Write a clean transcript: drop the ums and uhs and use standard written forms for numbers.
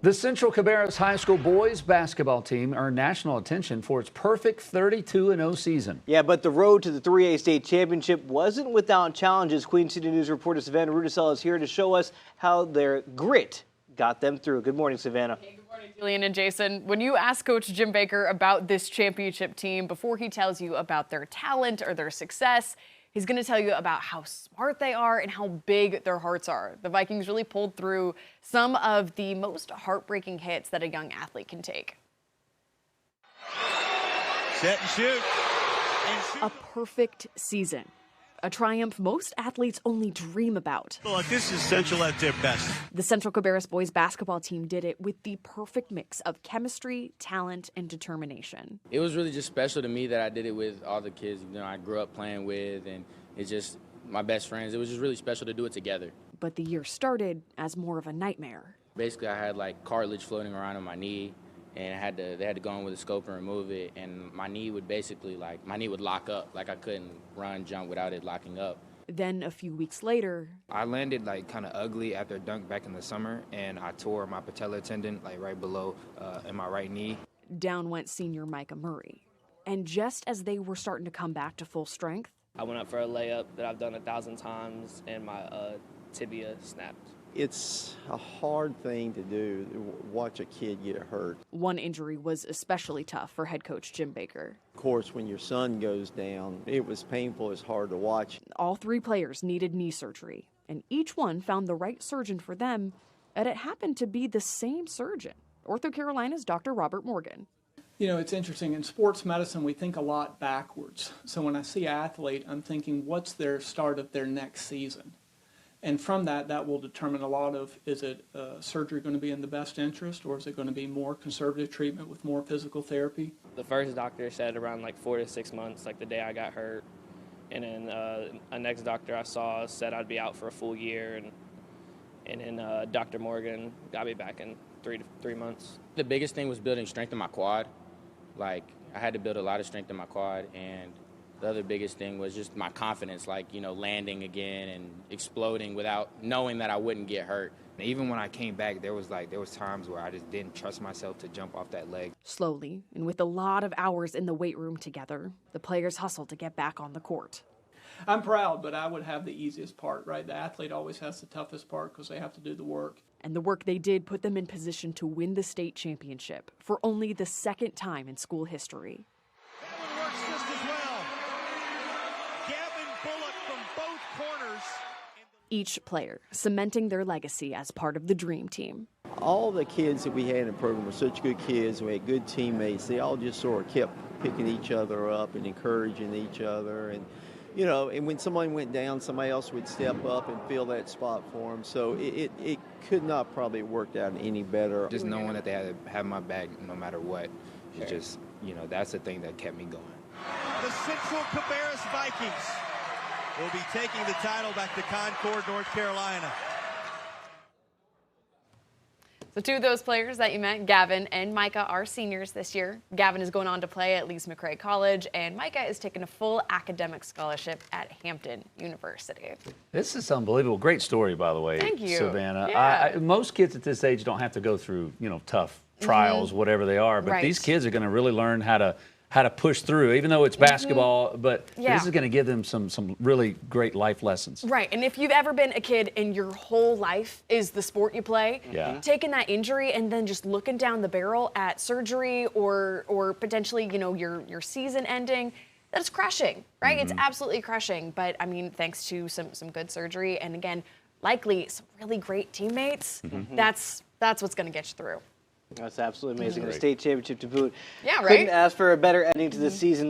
The Central Cabarrus High School boys basketball team earned national attention for its perfect 32-0 season. Yeah, but the road to the 3A state championship wasn't without challenges. Queen City News reporter Savannah Rudisell is here to show us how their grit got them through. Good morning, Savannah. Hey, good morning, Julian and Jason. When you ask Coach Jim Baker about this championship team, before he tells you about their talent or their success, he's going to tell you about how smart they are and how big their hearts are. The Vikings really pulled through some of the most heartbreaking hits that a young athlete can take. Set and shoot. A perfect season. A triumph most athletes only dream about. Look, this is Central at their best. The Central Cabarrus boys basketball team did it with the perfect mix of chemistry, talent, and determination. It was really just special to me that I did it with all the kids, I grew up playing with, and it's just my best friends. It was just really special to do it together. But the year started as more of a nightmare. Basically, I had like cartilage floating around on my knee, and they had to go in with a scope and remove it, and my knee would basically my knee would lock up. Like I couldn't run, jump without it locking up. Then a few weeks later, I landed kind of ugly after a dunk back in the summer, and I tore my patellar tendon right below in my right knee. Down went senior Micah Murray. And just as they were starting to come back to full strength, I went up for a layup that I've done 1,000 times, and my tibia snapped. It's a hard thing to do, watch a kid get hurt. One injury was especially tough for head coach Jim Baker. Of course, when your son goes down, it was painful, it's hard to watch. All three players needed knee surgery, and each one found the right surgeon for them, and it happened to be the same surgeon, Ortho Carolina's Dr. Robert Morgan. You know, it's interesting. In sports medicine, we think a lot backwards. So when I see an athlete, I'm thinking, what's their start of their next season? And from that will determine a lot of, is it surgery going to be in the best interest, or is it going to be more conservative treatment with more physical therapy? The first doctor said around 4 to 6 months, the day I got hurt. And then a next doctor I saw said I'd be out for a full year. And then Dr. Morgan got me back in 3 months. The biggest thing was building strength in my quad. I had to build a lot of strength in my quad, and the other biggest thing was just my confidence, landing again and exploding without knowing that I wouldn't get hurt. And even when I came back, there was times where I just didn't trust myself to jump off that leg. Slowly, and with a lot of hours in the weight room together, the players hustled to get back on the court. I'm proud, but I would have the easiest part, right? The athlete always has the toughest part because they have to do the work. And the work they did put them in position to win the state championship for only the second time in school history. That one works just as well. Gavin Bullock from both corners. Each player cementing their legacy as part of the Dream Team. All the kids that we had in the program were such good kids. We had good teammates. They all just sort of kept picking each other up and encouraging each other. And and when someone went down, somebody else would step up and fill that spot for them. So it could not probably worked out any better. Just knowing that they had to have my back no matter what, it's just, that's the thing that kept me going. The Central Cabarrus Vikings will be taking the title back to Concord, North Carolina. So two of those players that you met, Gavin and Micah, are seniors this year. Gavin is going on to play at Lees McRae College, and Micah is taking a full academic scholarship at Hampton University. This is unbelievable. Great story, by the way, Thank you. Savannah. Yeah. Most kids at this age don't have to go through, tough trials, whatever they are, but these kids are going to really learn how to push through, even though it's basketball, but this is going to give them some really great life lessons. Right, and if you've ever been a kid and your whole life is the sport you play, taking that injury and then just looking down the barrel at surgery or potentially, your season ending, that's crushing, right? It's absolutely crushing, but I mean, thanks to some good surgery and again, likely some really great teammates, that's what's going to get you through. That's absolutely amazing. The state championship to boot. Yeah, right? Couldn't ask for a better ending to the season.